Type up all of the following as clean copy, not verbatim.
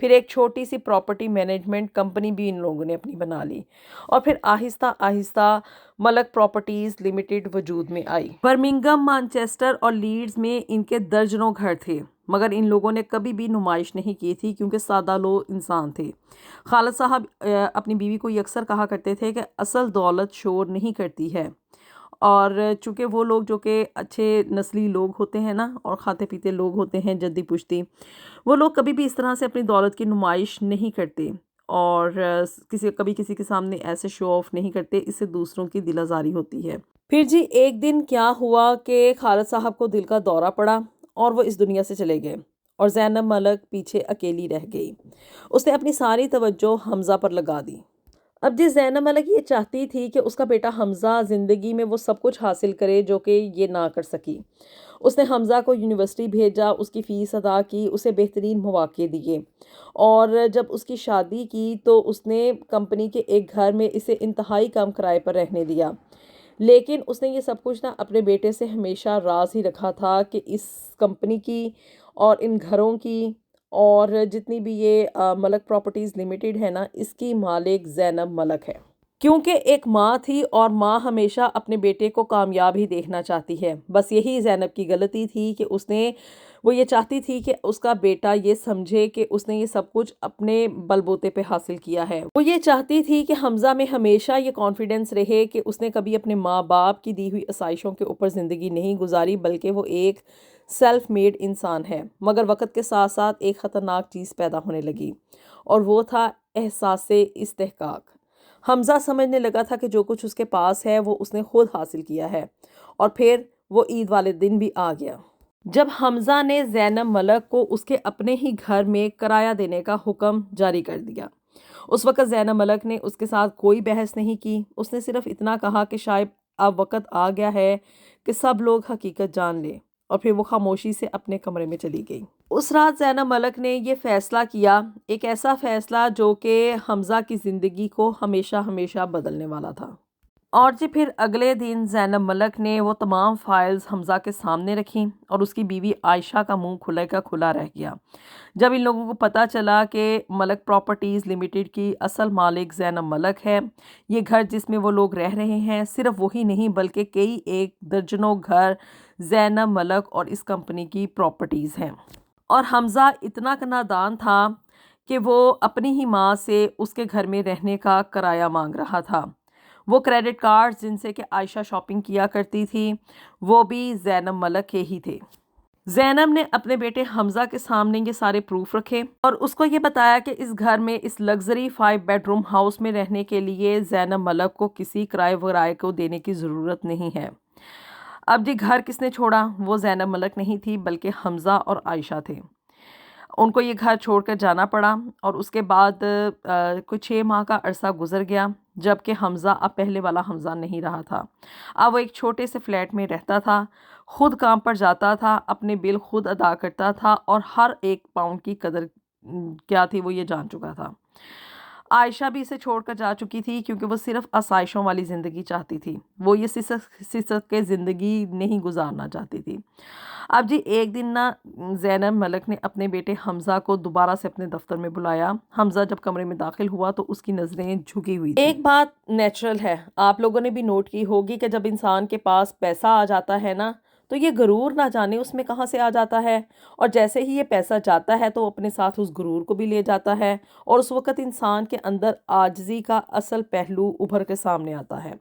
پھر ایک چھوٹی سی پراپرٹی مینجمنٹ کمپنی بھی ان لوگوں نے اپنی بنا لی، اور پھر آہستہ آہستہ ملک پراپرٹیز لمیٹڈ وجود میں آئی۔ برمنگھم، مانچسٹر اور لیڈز میں ان کے درجنوں گھر تھے، مگر ان لوگوں نے کبھی بھی نمائش نہیں کی تھی کیونکہ سادہ لوگ انسان تھے۔ خالد صاحب اپنی بیوی کو یہ اکثر کہا کرتے تھے کہ اصل دولت شور نہیں کرتی ہے، اور چونکہ وہ لوگ جو کہ اچھے نسلی لوگ ہوتے ہیں نا، اور کھاتے پیتے لوگ ہوتے ہیں، جدی پشتی، وہ لوگ کبھی بھی اس طرح سے اپنی دولت کی نمائش نہیں کرتے، اور کبھی کسی کے سامنے ایسے شو آف نہیں کرتے، اس سے دوسروں کی دل آزاری ہوتی ہے۔ پھر جی ایک دن کیا ہوا کہ خالد صاحب کو دل کا دورہ پڑا اور وہ اس دنیا سے چلے گئے، اور زینب ملک پیچھے اکیلی رہ گئی۔ اس نے اپنی ساری توجہ حمزہ پر لگا دی۔ اب جی زینب ملک یہ چاہتی تھی کہ اس کا بیٹا حمزہ زندگی میں وہ سب کچھ حاصل کرے جو کہ یہ نہ کر سکی۔ اس نے حمزہ کو یونیورسٹی بھیجا، اس کی فیس ادا کی، اسے بہترین مواقع دیے، اور جب اس کی شادی کی تو اس نے کمپنی کے ایک گھر میں اسے انتہائی کم کرائے پر رہنے دیا۔ لیکن اس نے یہ سب کچھ نا اپنے بیٹے سے ہمیشہ راز ہی رکھا تھا کہ اس کمپنی کی اور ان گھروں کی اور جتنی بھی یہ ملک پراپرٹیز لمیٹڈ ہے نا، اس کی مالک زینب ملک ہے، کیونکہ ایک ماں تھی اور ماں ہمیشہ اپنے بیٹے کو کامیاب ہی دیکھنا چاہتی ہے۔ بس یہی زینب کی غلطی تھی کہ وہ یہ چاہتی تھی کہ اس کا بیٹا یہ سمجھے کہ اس نے یہ سب کچھ اپنے بل بوتے پہ حاصل کیا ہے۔ وہ یہ چاہتی تھی کہ حمزہ میں ہمیشہ یہ کانفیڈنس رہے کہ اس نے کبھی اپنے ماں باپ کی دی ہوئی آسائشوں کے اوپر زندگی نہیں گزاری، بلکہ وہ ایک سیلف میڈ انسان ہے۔ مگر وقت کے ساتھ ساتھ ایک خطرناک چیز پیدا ہونے لگی، اور وہ تھا احساس استحقاق۔ حمزہ سمجھنے لگا تھا کہ جو کچھ اس کے پاس ہے وہ اس نے خود حاصل کیا ہے، اور پھر وہ عید والے دن بھی آ گیا جب حمزہ نے زینب ملک کو اس کے اپنے ہی گھر میں کرایہ دینے کا حکم جاری کر دیا۔ اس وقت زینب ملک نے اس کے ساتھ کوئی بحث نہیں کی، اس نے صرف اتنا کہا کہ شاید اب وقت آ گیا ہے کہ سب لوگ حقیقت جان لیں، اور پھر وہ خاموشی سے اپنے کمرے میں چلی گئی۔ اس رات زینب ملک نے یہ فیصلہ کیا، ایک ایسا فیصلہ جو کہ حمزہ کی زندگی کو ہمیشہ ہمیشہ بدلنے والا تھا۔ اور جی پھر اگلے دن زینب ملک نے وہ تمام فائلز حمزہ کے سامنے رکھیں، اور اس کی بیوی عائشہ کا منہ کھلے کا کھلا رہ گیا جب ان لوگوں کو پتہ چلا کہ ملک پراپرٹیز لمیٹڈ کی اصل مالک زینب ملک ہے۔ یہ گھر جس میں وہ لوگ رہ رہے ہیں، صرف وہی نہیں بلکہ کئی ایک درجنوں گھر زینب ملک اور اس کمپنی کی پراپرٹیز ہیں۔ اور حمزہ اتنا نادان تھا کہ وہ اپنی ہی ماں سے اس کے گھر میں رہنے کا کرایہ مانگ رہا تھا۔ وہ کریڈٹ کارڈز جن سے کہ عائشہ شاپنگ کیا کرتی تھی، وہ بھی زینب ملک کے ہی تھے۔ زینب نے اپنے بیٹے حمزہ کے سامنے یہ سارے پروف رکھے، اور اس کو یہ بتایا کہ اس گھر میں، اس لگژری 5 بیڈ روم ہاؤس میں رہنے کے لیے زینب ملک کو کسی کرائے ورائے کو دینے کی ضرورت نہیں ہے۔ اب جی گھر کس نے چھوڑا؟ وہ زینب ملک نہیں تھی بلکہ حمزہ اور عائشہ تھے۔ ان کو یہ گھر چھوڑ کر جانا پڑا، اور اس کے بعد کچھ 6 ماہ کا عرصہ گزر گیا، جبکہ حمزہ اب پہلے والا حمزہ نہیں رہا تھا۔ اب وہ ایک چھوٹے سے فلیٹ میں رہتا تھا، خود کام پر جاتا تھا، اپنے بل خود ادا کرتا تھا، اور ہر ایک پاؤنڈ کی قدر کیا تھی وہ یہ جان چکا تھا۔ عائشہ بھی اسے چھوڑ کر جا چکی تھی کیونکہ وہ صرف آسائشوں والی زندگی چاہتی تھی، وہ یہ سسک کے زندگی نہیں گزارنا چاہتی تھی۔ اب جی ایک دن نا زینب ملک نے اپنے بیٹے حمزہ کو دوبارہ سے اپنے دفتر میں بلایا۔ حمزہ جب کمرے میں داخل ہوا تو اس کی نظریں جھکی ہوئی تھیں۔ ایک بات نیچرل ہے، آپ لوگوں نے بھی نوٹ کی ہوگی کہ جب انسان کے پاس پیسہ آ جاتا ہے نا تو یہ غرور نہ جانے اس میں کہاں سے آ جاتا ہے، اور جیسے ہی یہ پیسہ جاتا ہے تو اپنے ساتھ اس غرور کو بھی لے جاتا ہے، اور اس وقت انسان کے اندر عاجزی کا اصل پہلو ابھر کے سامنے آتا ہے۔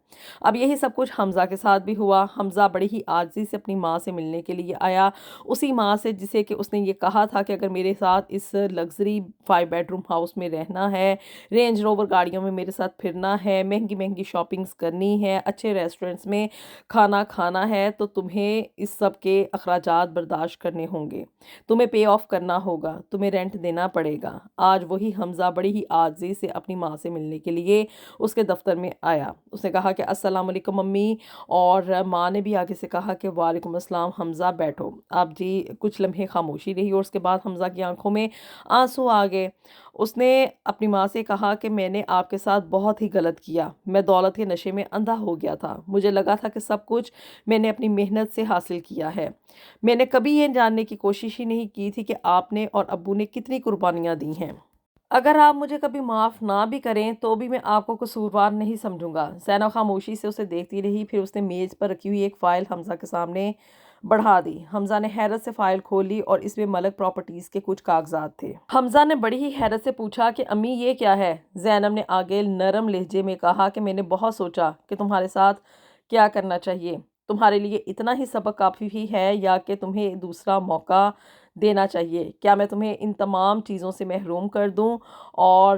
اب یہی سب کچھ حمزہ کے ساتھ بھی ہوا۔ حمزہ بڑی ہی عاجزی سے اپنی ماں سے ملنے کے لیے آیا، اسی ماں سے جسے کہ اس نے یہ کہا تھا کہ اگر میرے ساتھ اس لگژری 5 بیڈ روم ہاؤس میں رہنا ہے، رینج روور گاڑیوں میں میرے ساتھ پھرنا ہے، مہنگی مہنگی شاپنگز کرنی ہے، اچھے ریسٹورنٹس میں کھانا کھانا ہے، تو تمہیں اس سب کے اخراجات برداشت کرنے ہوں گے، تمہیں پے آف کرنا ہوگا، تمہیں رینٹ دینا پڑے گا۔ آج وہی حمزہ بڑی ہی عاجزی سے اپنی ماں سے ملنے کے لیے اس کے دفتر میں آیا۔ اس نے کہا کہ السلام علیکم امی، اور ماں نے بھی آگے سے کہا کہ وعلیکم السلام حمزہ، بیٹھو۔ اب جی کچھ لمحے خاموشی رہی، اور اس کے بعد حمزہ کی آنکھوں میں آنسو آ گئے۔ اس نے اپنی ماں سے کہا کہ میں نے آپ کے ساتھ بہت ہی غلط کیا، میں دولت کے نشے میں اندھا ہو گیا تھا، مجھے لگا تھا کہ سب کچھ میں نے اپنی محنت سے حاصل حاصل کیا ہے۔ میں نے کبھی یہ جاننے کی کوشش ہی نہیں کی تھی کہ آپ نے اور ابو نے کتنی قربانیاں دی ہیں۔ اگر آپ مجھے کبھی معاف نہ بھی کریں تو بھی میں آپ کو قصوروار نہیں سمجھوں گا۔ زینب خاموشی سے اسے دیکھتی رہی، پھر اس نے میز پر رکھی ہوئی ایک فائل حمزہ کے سامنے بڑھا دی۔ حمزہ نے حیرت سے فائل کھولی اور اس میں ملک پراپرٹیز کے کچھ کاغذات تھے۔ حمزہ نے بڑی ہی حیرت سے پوچھا کہ امی یہ کیا ہے؟ زینب نے آگے نرم لہجے میں کہا کہ میں نے بہت سوچا کہ تمہارے ساتھ کیا کرنا چاہیے۔ تمہارے لیے اتنا ہی سبق کافی ہی ہے یا کہ تمہیں دوسرا موقع دینا چاہیے؟ کیا میں تمہیں ان تمام چیزوں سے محروم کر دوں اور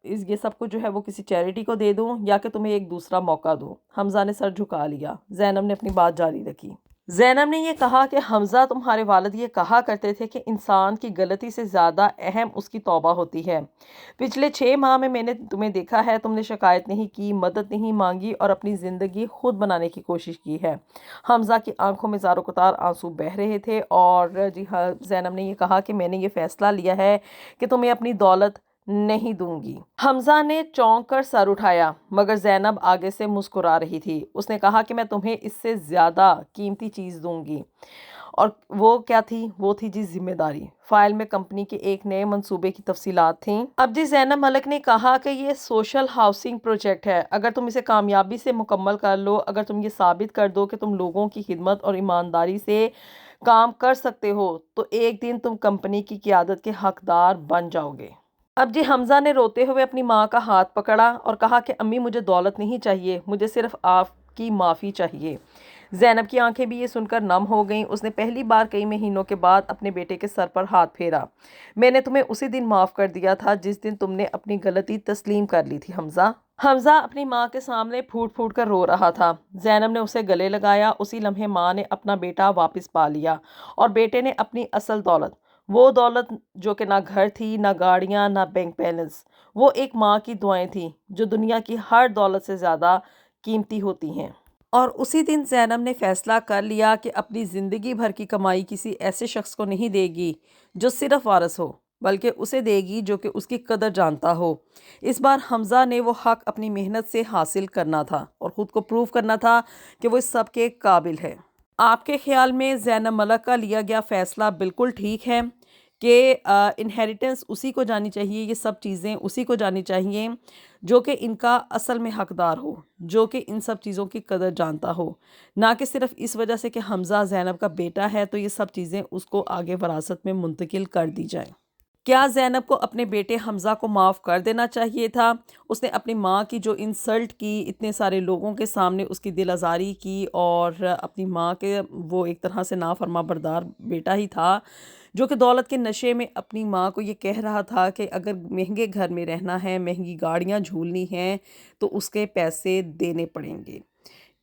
یہ سب کچھ جو ہے وہ کسی چیریٹی کو دے دوں، یا کہ تمہیں ایک دوسرا موقع دوں؟ حمزہ نے سر جھکا لیا۔ زینب نے اپنی بات جاری رکھی۔ زینب نے یہ کہا کہ حمزہ تمہارے والد یہ کہا کرتے تھے کہ انسان کی غلطی سے زیادہ اہم اس کی توبہ ہوتی ہے۔ پچھلے 6 ماہ میں نے تمہیں دیکھا ہے، تم نے شکایت نہیں کی، مدد نہیں مانگی اور اپنی زندگی خود بنانے کی کوشش کی ہے۔ حمزہ کی آنکھوں میں زار و قطار آنسو بہہ رہے تھے اور جی ہاں، زینب نے یہ کہا کہ میں نے یہ فیصلہ لیا ہے کہ تمہیں اپنی دولت نہیں دوں گی۔ حمزہ نے چونک کر سر اٹھایا، مگر زینب آگے سے مسکرا رہی تھی۔ اس نے کہا کہ میں تمہیں اس سے زیادہ قیمتی چیز دوں گی۔ اور وہ کیا تھی؟ وہ تھی جی ذمہ داری۔ فائل میں کمپنی کے ایک نئے منصوبے کی تفصیلات تھیں۔ اب جی زینب ملک نے کہا کہ یہ سوشل ہاؤسنگ پروجیکٹ ہے۔ اگر تم اسے کامیابی سے مکمل کر لو، اگر تم یہ ثابت کر دو کہ تم لوگوں کی خدمت اور ایمانداری سے کام کر سکتے ہو، تو ایک دن تم کمپنی کی قیادت کے حقدار بن جاؤ گے۔ اب جی حمزہ نے روتے ہوئے اپنی ماں کا ہاتھ پکڑا اور کہا کہ امی مجھے دولت نہیں چاہیے، مجھے صرف آپ کی معافی چاہیے۔ زینب کی آنکھیں بھی یہ سن کر نم ہو گئیں۔ اس نے پہلی بار کئی مہینوں کے بعد اپنے بیٹے کے سر پر ہاتھ پھیرا۔ میں نے تمہیں اسی دن معاف کر دیا تھا جس دن تم نے اپنی غلطی تسلیم کر لی تھی حمزہ۔ حمزہ اپنی ماں کے سامنے پھوٹ پھوٹ کر رو رہا تھا۔ زینب نے اسے گلے لگایا۔ اسی لمحے ماں نے اپنا بیٹا واپس پا لیا اور بیٹے نے اپنی اصل دولت، وہ دولت جو کہ نہ گھر تھی، نہ گاڑیاں، نہ بینک بیلنس، وہ ایک ماں کی دعائیں تھیں جو دنیا کی ہر دولت سے زیادہ قیمتی ہوتی ہیں۔ اور اسی دن زینب نے فیصلہ کر لیا کہ اپنی زندگی بھر کی کمائی کسی ایسے شخص کو نہیں دے گی جو صرف وارث ہو، بلکہ اسے دے گی جو کہ اس کی قدر جانتا ہو۔ اس بار حمزہ نے وہ حق اپنی محنت سے حاصل کرنا تھا اور خود کو پروف کرنا تھا کہ وہ اس سب کے قابل ہے۔ آپ کے خیال میں زینب ملک کا لیا گیا فیصلہ بالکل ٹھیک ہے کہ انہیریٹنس اسی کو جانی چاہیے، یہ سب چیزیں اسی کو جانی چاہیے جو کہ ان کا اصل میں حقدار ہو، جو کہ ان سب چیزوں کی قدر جانتا ہو، نہ کہ صرف اس وجہ سے کہ حمزہ زینب کا بیٹا ہے تو یہ سب چیزیں اس کو آگے وراثت میں منتقل کر دی جائیں؟ کیا زینب کو اپنے بیٹے حمزہ کو معاف کر دینا چاہیے تھا؟ اس نے اپنی ماں کی جو انسلٹ کی، اتنے سارے لوگوں کے سامنے اس کی دل آزاری کی، اور اپنی ماں کے وہ ایک طرح سے نافرما بردار بیٹا ہی تھا جو کہ دولت کے نشے میں اپنی ماں کو یہ کہہ رہا تھا کہ اگر مہنگے گھر میں رہنا ہے، مہنگی گاڑیاں جھولنی ہیں تو اس کے پیسے دینے پڑیں گے،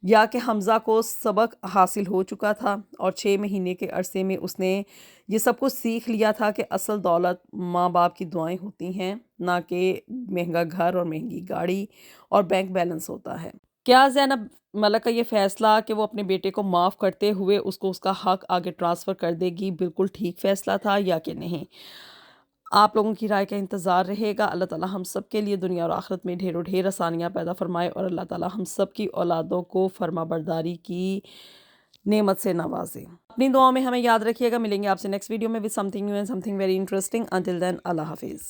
یا کہ حمزہ کو سبق حاصل ہو چکا تھا اور 6 مہینے کے عرصے میں اس نے یہ سب کچھ سیکھ لیا تھا کہ اصل دولت ماں باپ کی دعائیں ہوتی ہیں، نہ کہ مہنگا گھر اور مہنگی گاڑی اور بینک بیلنس ہوتا ہے۔ کیا زینب ملک کا یہ فیصلہ کہ وہ اپنے بیٹے کو معاف کرتے ہوئے اس کو اس کا حق آگے ٹرانسفر کر دے گی بالکل ٹھیک فیصلہ تھا یا کہ نہیں؟ آپ لوگوں کی رائے کا انتظار رہے گا۔ اللہ تعالیٰ ہم سب کے لیے دنیا اور آخرت میں ڈھیر و ڈھیر آسانیاں پیدا فرمائے، اور اللہ تعالیٰ ہم سب کی اولادوں کو فرما برداری کی نعمت سے نوازے۔ اپنی دعاؤں میں ہمیں یاد رکھیے گا۔ ملیں گے آپ سے نیکسٹ ویڈیو میں with something new and something very interesting. Until then, اللہ حافظ۔